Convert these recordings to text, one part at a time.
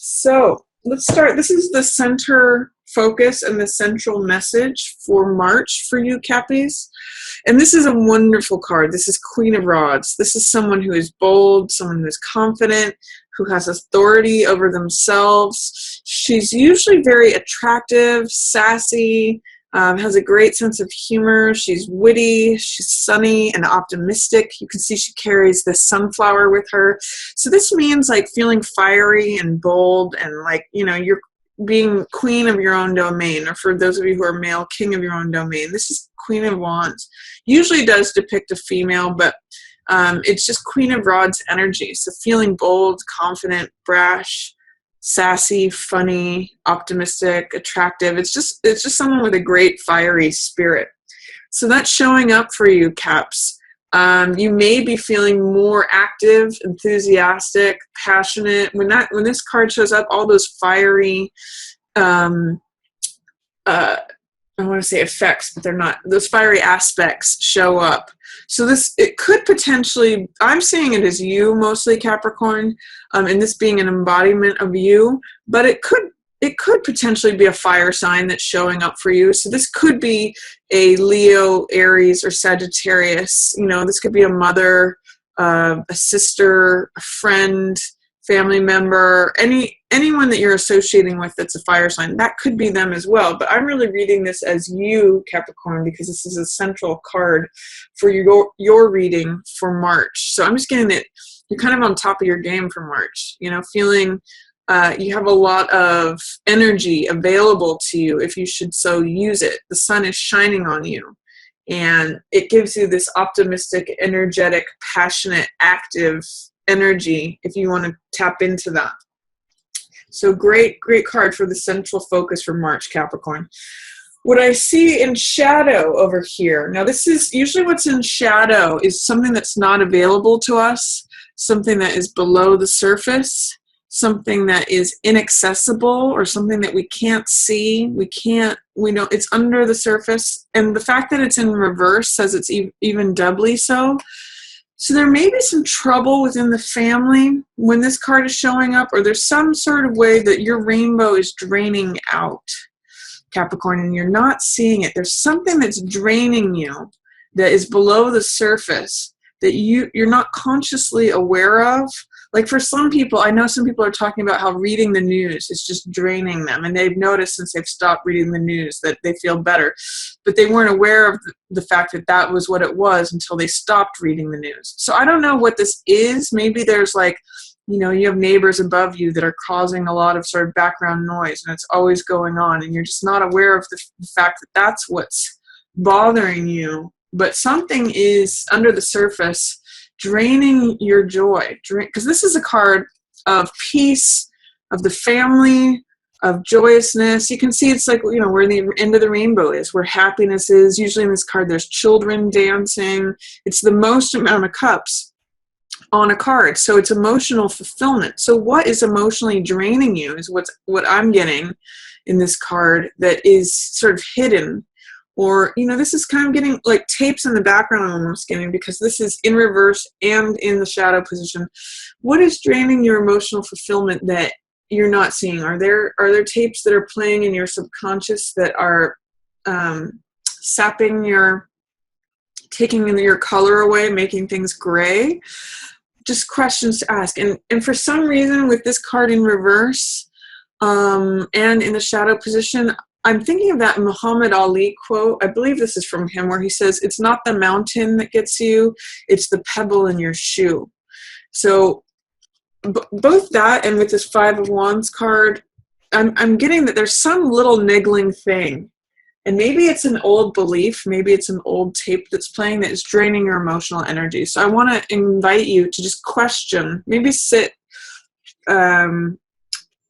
So let's start. This is the center focus and the central message for March for you, Cappies. And this is a wonderful card. This is Queen of Rods. This is someone who is bold, someone who is confident, who has authority over themselves. She's usually very attractive, sassy, has a great sense of humor. She's witty, she's sunny and optimistic. You can see she carries the sunflower with her. So this means like feeling fiery and bold and like, you're being queen of your own domain, or for those of you who are male, king of your own domain. This is Queen of Wands. Usually does depict a female, but it's just Queen of Rods energy. So feeling bold, confident, brash, sassy, funny, optimistic, attractive. It's just someone with a great fiery spirit. So that's showing up for you, Caps. You may be feeling more active, enthusiastic, passionate. When this card shows up, all those fiery, I want to say effects, but they're not. Those fiery aspects show up. So it could potentially, I'm seeing it as you mostly, Capricorn, and this being an embodiment of you, but it could potentially be a fire sign that's showing up for you. So this could be a Leo, Aries, or Sagittarius. This could be a mother, a sister, a friend, family member, anyone that you're associating with that's a fire sign. That could be them as well. But I'm really reading this as you, Capricorn, because this is a central card for your reading for March. So I'm just getting that you're kind of on top of your game for March. Feeling you have a lot of energy available to you if you should so use it. The sun is shining on you. And it gives you this optimistic, energetic, passionate, active energy if you want to tap into that. So great card for the central focus for March, Capricorn. What I see in shadow over here, now this is usually what's in shadow is something that's not available to us, something that is below the surface, something that is inaccessible, or something that we can't see. We know it's under the surface. And the fact that it's in reverse says it's even doubly so. So there may be some trouble within the family when this card is showing up, or there's some sort of way that your rainbow is draining out, Capricorn, and you're not seeing it. There's something that's draining you that is below the surface that you're not consciously aware of. Like for some people, I know some people are talking about how reading the news is just draining them, and they've noticed since they've stopped reading the news that they feel better, but they weren't aware of the fact that that was what it was until they stopped reading the news. So I don't know what this is. Maybe there's you have neighbors above you that are causing a lot of sort of background noise, and it's always going on, and you're just not aware of the fact that that's what's bothering you. But something is under the surface draining your joy, because this is a card of peace, of the family, of joyousness. You can see it's like, where the end of the rainbow is, where happiness is. Usually in this card there's children dancing. It's the most amount of cups on a card, so it's emotional fulfillment. So what is emotionally draining you is what I'm getting in this card that is sort of hidden. Or, this is kind of getting like tapes in the background I'm almost getting, because this is in reverse and in the shadow position. What is draining your emotional fulfillment that you're not seeing? Are there tapes that are playing in your subconscious that are taking your color away, making things gray? Just questions to ask. And for some reason with this card in reverse and in the shadow position, I'm thinking of that Muhammad Ali quote. I believe this is from him, where he says, "It's not the mountain that gets you, it's the pebble in your shoe." So both that and with this Five of Wands card, I'm getting that there's some little niggling thing. And maybe it's an old belief, maybe it's an old tape that's playing that is draining your emotional energy. So I want to invite you to just question, maybe sit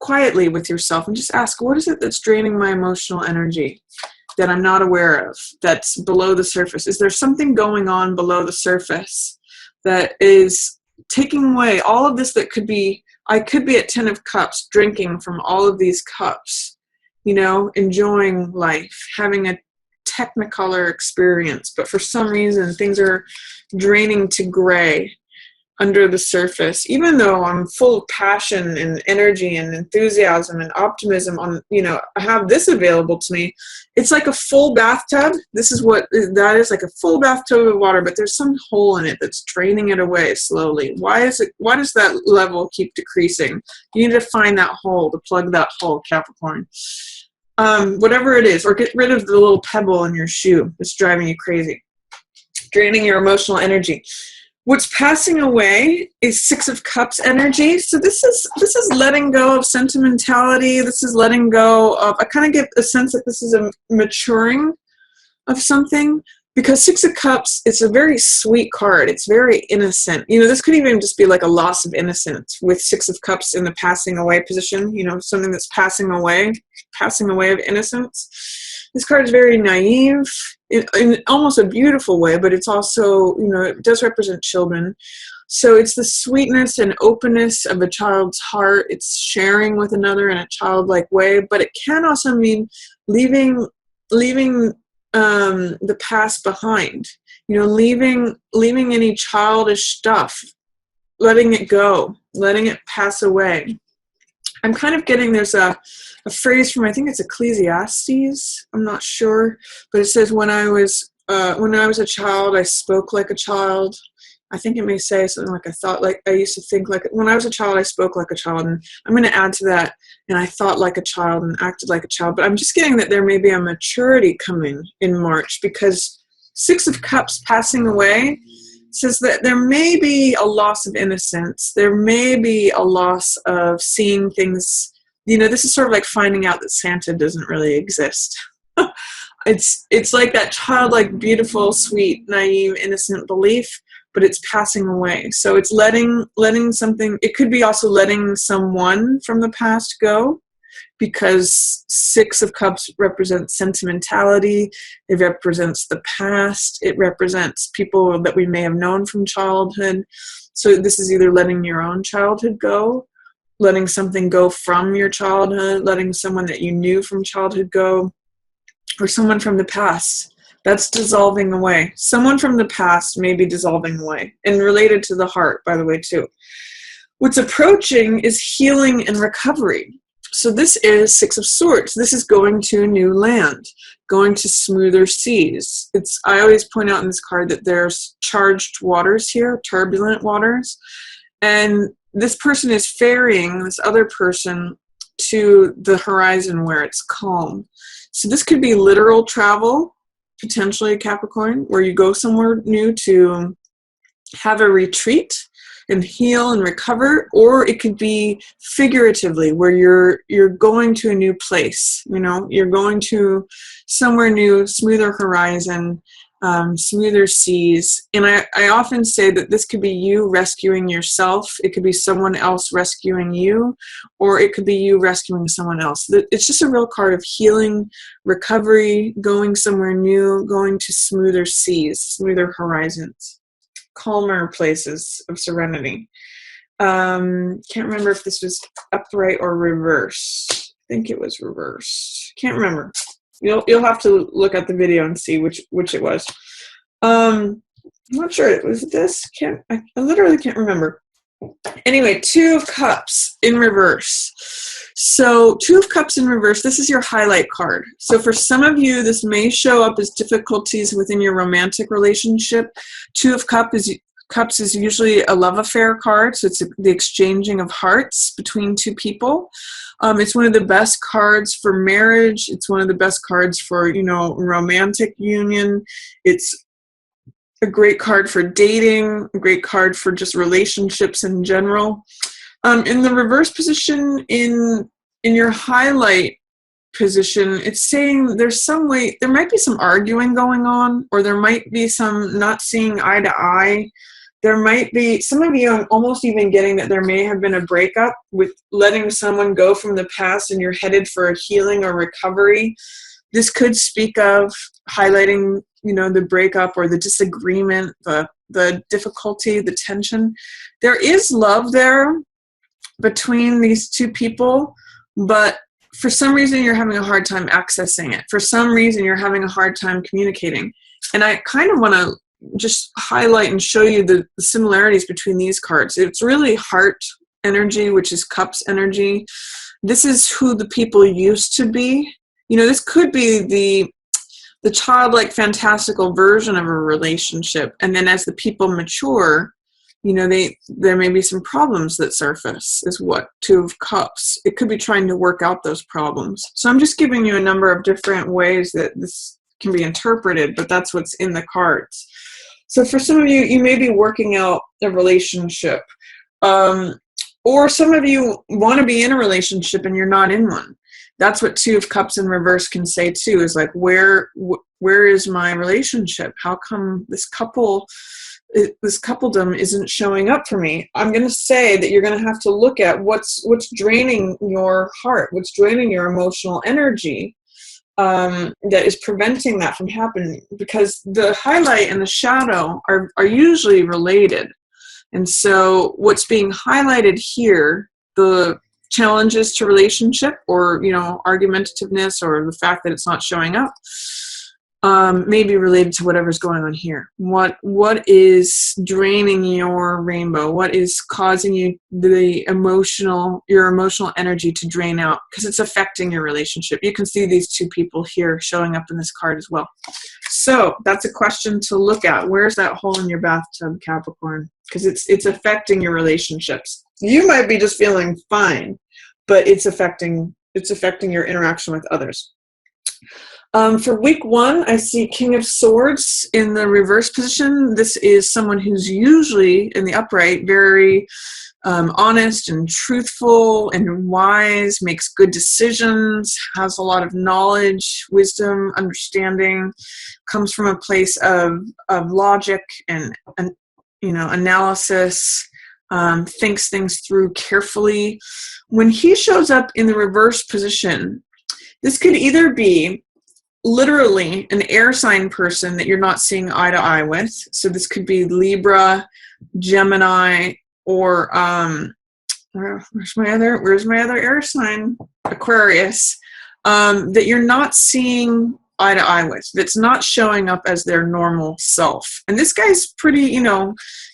quietly with yourself and just ask, what is it that's draining my emotional energy that I'm not aware of, that's below the surface? Is there something going on below the surface that is taking away all of this? That could be, I could be at 10 of Cups, drinking from all of these cups, enjoying life, having a technicolor experience, but for some reason things are draining to gray. under the surface, even though I'm full of passion and energy and enthusiasm and optimism on, I have this available to me. It's like a full bathtub. This is what that is, like a full bathtub of water, but there's some hole in it that's draining it away slowly. Why does that level keep decreasing? You need to find that hole, to plug that hole, Capricorn. Whatever it is, or get rid of the little pebble in your shoe that's driving you crazy, draining your emotional energy. What's passing away is Six of Cups energy. So this is letting go of sentimentality. This is letting go of, I kind of get a sense that this is a maturing of something, because Six of Cups, it's a very sweet card. It's very innocent. This could even just be like a loss of innocence with Six of Cups in the passing away position, something that's passing away of innocence. This card is very naive in almost a beautiful way, but it's also, it does represent children. So it's the sweetness and openness of a child's heart. It's sharing with another in a childlike way, but it can also mean leaving the past behind, leaving any childish stuff, letting it go, letting it pass away. I'm kind of getting, there's a phrase from, I think it's Ecclesiastes, I'm not sure, but it says, when I was a child, I spoke like a child. I think it may say something like, I used to think like, when I was a child, I spoke like a child. And I'm going to add to that, and I thought like a child and acted like a child. But I'm just getting that there may be a maturity coming in March, because Six of Cups passing away says that there may be a loss of innocence. There may be a loss of seeing things. This is sort of like finding out that Santa doesn't really exist. It's like that childlike, beautiful, sweet, naive, innocent belief, but it's passing away. So it's letting something, it could be also letting someone from the past go, because Six of Cups represents sentimentality. It represents the past. It represents people that we may have known from childhood. So this is either letting your own childhood go, letting something go from your childhood, letting someone that you knew from childhood go, or someone from the past. That's dissolving away. Someone from the past may be dissolving away, and related to the heart, by the way, too. What's approaching is healing and recovery. So this is Six of Swords. This is going to a new land, going to smoother seas. I always point out in this card that there's charged waters here, turbulent waters, and this person is ferrying this other person to the horizon where it's calm. So this could be literal travel, potentially, Capricorn, where you go somewhere new to have a retreat and heal and recover, or it could be figuratively, where you're going to a new place. You're going to somewhere new, smoother horizon, smoother seas. And I often say that this could be you rescuing yourself. It could be someone else rescuing you, or it could be you rescuing someone else. It's just a real card of healing, recovery, going somewhere new, going to smoother seas, smoother horizons, calmer places of serenity. Can't remember if this was upright or reverse. I think it was reverse. Can't remember. You'll have to look at the video and see which it was. I'm not sure. It was this. I literally can't remember. Anyway, Two of Cups in reverse. So Two of Cups in reverse, this is your highlight card. So for some of you, this may show up as difficulties within your romantic relationship. Two of Cups is usually a love affair card, so it's the exchanging of hearts between two people. It's one of the best cards for marriage. It's one of the best cards for, romantic union. It's a great card for dating, a great card for just relationships in general. In the reverse position, in your highlight position, it's saying there's some way, there might be some arguing going on, or there might be some not seeing eye to eye. There might be, some of you, I'm almost even getting that there may have been a breakup with letting someone go from the past, and you're headed for a healing or recovery. This could speak of highlighting, the breakup or the disagreement, the difficulty, the tension. There is love there between these two people, but for some reason you're having a hard time accessing it. For some reason you're having a hard time communicating. And I kind of want to just highlight and show you the similarities between these cards. It's really heart energy, which is cups energy. This is who the people used to be. This could be the childlike, fantastical version of a relationship. And then as the people mature, there may be some problems that surface, is what Two of Cups. It could be trying to work out those problems. So I'm just giving you a number of different ways that this can be interpreted, but that's what's in the cards. So for some of you, you may be working out a relationship. Or some of you want to be in a relationship and you're not in one. That's what Two of Cups in reverse can say too, is like, where is my relationship? How come this coupledom isn't showing up for me? I'm going to say that you're going to have to look at what's draining your heart, what's draining your emotional energy, that is preventing that from happening, because the highlight and the shadow are usually related. And so what's being highlighted here, the challenges to relationship, or argumentativeness, or the fact that it's not showing up, may be related to whatever's going on here. What is draining your rainbow? What is causing you your emotional energy to drain out? Because it's affecting your relationship. You can see these two people here showing up in this card as well. So that's a question to look at. Where's that hole in your bathtub, Capricorn? Because it's affecting your relationships. You might be just feeling fine, but it's affecting your interaction with others. For week 1, I see King of Swords in the reverse position. This is someone who's usually in the upright very honest and truthful and wise, makes good decisions, has a lot of knowledge, wisdom, understanding, comes from a place of logic and analysis, thinks things through carefully. When he shows up in the reverse position, this could either be literally an air sign person that you're not seeing eye to eye with. So this could be Libra, Gemini, or where's my other air sign? Aquarius, that you're not seeing eye to eye with, that's not showing up as their normal self. And this guy's pretty,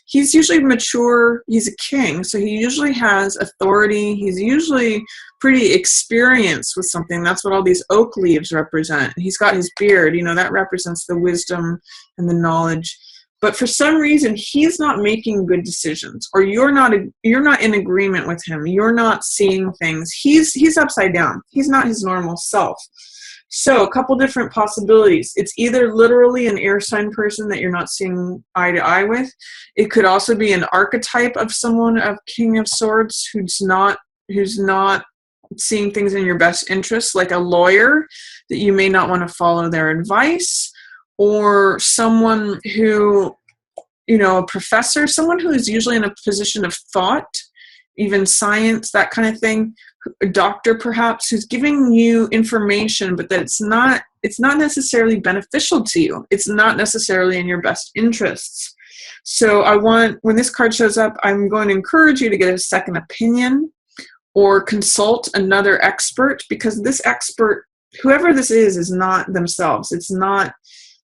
he's usually mature. He's a king, so he usually has authority. He's usually pretty experienced with something. That's what all these oak leaves represent. He's got his beard, that represents the wisdom and the knowledge. But for some reason, he's not making good decisions, or you're not in agreement with him. You're not seeing things. He's upside down. He's not his normal self. So a couple different possibilities. It's either literally an air sign person that you're not seeing eye to eye with. It could also be an archetype of someone of King of Swords who's not seeing things in your best interest, like a lawyer that you may not want to follow their advice, or someone who, a professor, someone who is usually in a position of thought, even science, that kind of thing. A doctor perhaps, who's giving you information, but that it's not necessarily beneficial to you. It's not necessarily in your best interests. So when this card shows up, I'm going to encourage you to get a second opinion or consult another expert, because this expert, whoever this is not themselves.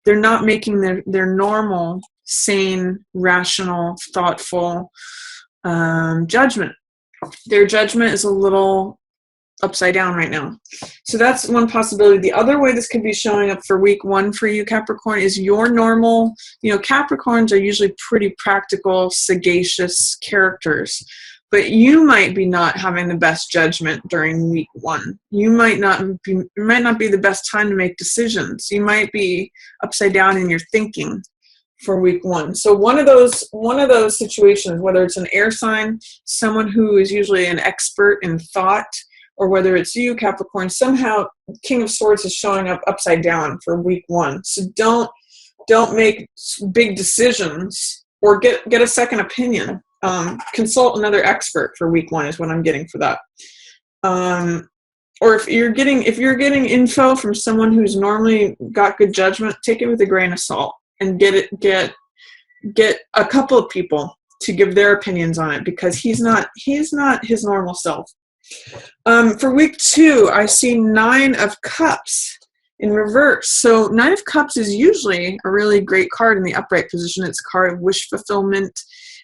They're not making their normal, sane, rational, thoughtful judgment. Their judgment is a little upside down right now. So that's one possibility. The other way this could be showing up for week 1 for you, Capricorn, is your normal, Capricorns are usually pretty practical, sagacious characters, but you might be not having the best judgment during week 1. It might not be the best time to make decisions. You might be upside down in your thinking for week 1. So one of those situations, whether it's an air sign, someone who is usually an expert in thought, or whether it's you, Capricorn, somehow King of Swords is showing up upside down for week 1. So don't make big decisions, or get a second opinion. Consult another expert for week 1 is what I'm getting for that. Or if you're getting info from someone who's normally got good judgment, take it with a grain of salt and get a couple of people to give their opinions on it, because he's not his normal self. For week 2, I see 9 of Cups in reverse. So Nine of Cups is usually a really great card in the upright position. It's a card of wish fulfillment.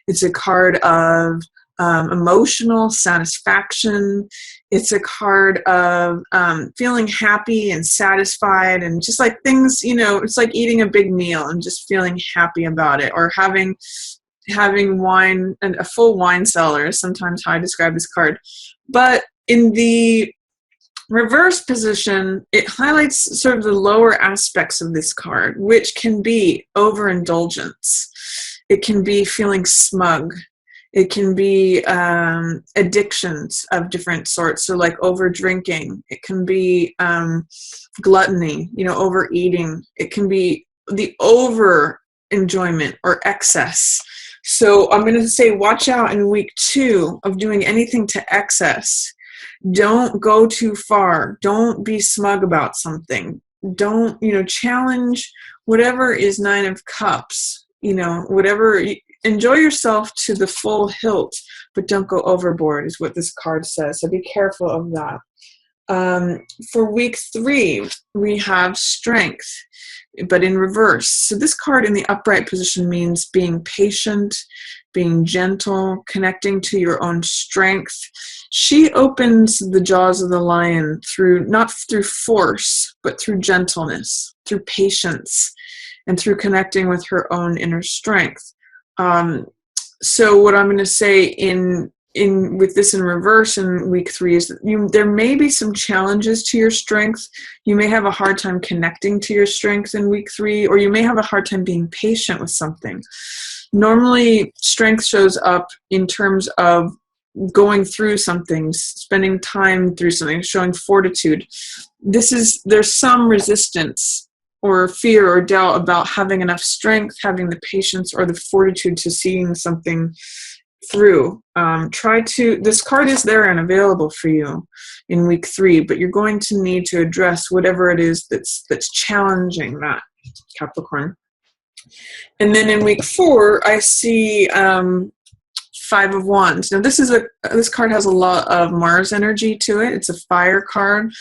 It's a card of emotional satisfaction. It's a card of feeling happy and satisfied, and just like things, it's like eating a big meal and just feeling happy about it, or having wine, and a full wine cellar is sometimes how I describe this card. But in the reverse position, it highlights sort of the lower aspects of this card, which can be overindulgence. It can be feeling smug. It can be addictions of different sorts, so like over drinking. It can be gluttony, overeating. It can be the over enjoyment or excess. So I'm going to say watch out in week 2 of doing anything to excess. Don't go too far. Don't be smug about something. Don't, challenge whatever is Nine of Cups. Whatever, enjoy yourself to the full hilt, but don't go overboard is what this card says. So be careful of that. For week 3, we have strength, but in reverse. So this card in the upright position means being patient, being gentle, connecting to your own strength. She opens the jaws of the lion not through force, but through gentleness, through patience, and through connecting with her own inner strength. So what I'm going to say with this in reverse in week 3 is that there may be some challenges to your strength. You may have a hard time connecting to your strength in week 3, or you may have a hard time being patient with something. Normally, strength shows up in terms of going through something, spending time through something, showing fortitude. There's some resistance or fear or doubt about having enough strength, having the patience or the fortitude to seeing something through. This card is there and available for you in week 3, but you're going to need to address whatever it is that's challenging that, Capricorn. And then in week 4, I see 5 of Wands. Now this card has a lot of Mars energy to it. It's a fire card.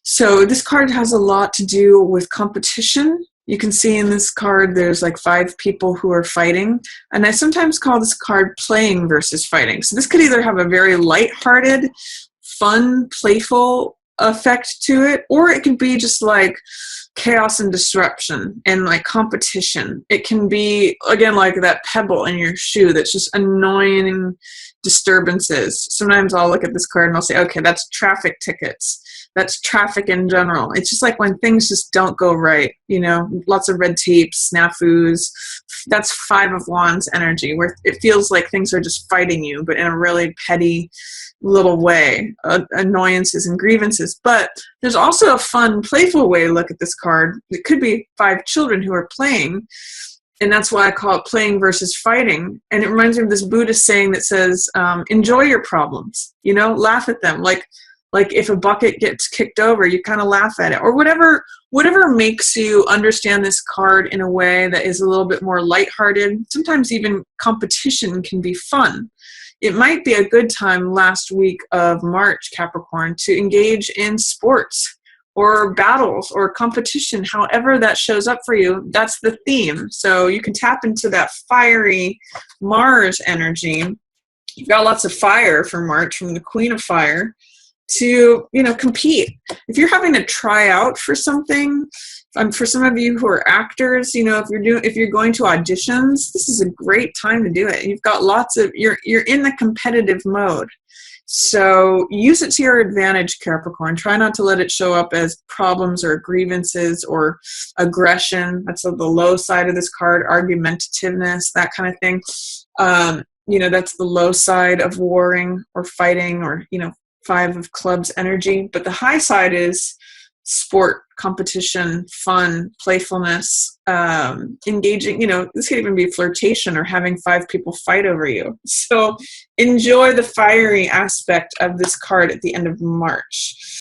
So this card has a lot to do with competition. You can see in this card there's like 5 people who are fighting. And I sometimes call this card playing versus fighting. So this could either have a very lighthearted, fun, playful effect to it, or it could be just like chaos and disruption and like competition. It can be, again, like that pebble in your shoe that's just annoying disturbances. Sometimes I'll look at this card and I'll say, okay, that's traffic tickets. That's traffic in general. It's just like when things just don't go right, lots of red tape, snafus. That's 5 of Wands energy, where it feels like things are just fighting you, but in a really petty little way, annoyances and grievances. But there's also a fun, playful way to look at this card. It could be 5 children who are playing, and that's why I call it playing versus fighting. And it reminds me of this Buddhist saying that says, enjoy your problems, laugh at them. Like if a bucket gets kicked over, you kind of laugh at it, or whatever makes you understand this card in a way that is a little bit more lighthearted. Sometimes even competition can be fun. It might be a good time last week of March, Capricorn, to engage in sports or battles or competition, however that shows up for you. That's the theme. So you can tap into that fiery Mars energy. You've got lots of fire for March from the Queen of Fire to, compete. If you're having to try out for something, for some of you who are actors, if you're going to auditions, this is a great time to do it. You've got you're in the competitive mode. So use it to your advantage, Capricorn. Try not to let it show up as problems or grievances or aggression. That's the low side of this card, argumentativeness, that kind of thing. That's the low side of warring or fighting or, 5 of Clubs energy. But the high side is sport, competition, fun, playfulness, engaging. This could even be flirtation or having 5 people fight over you. So enjoy the fiery aspect of this card at the end of March.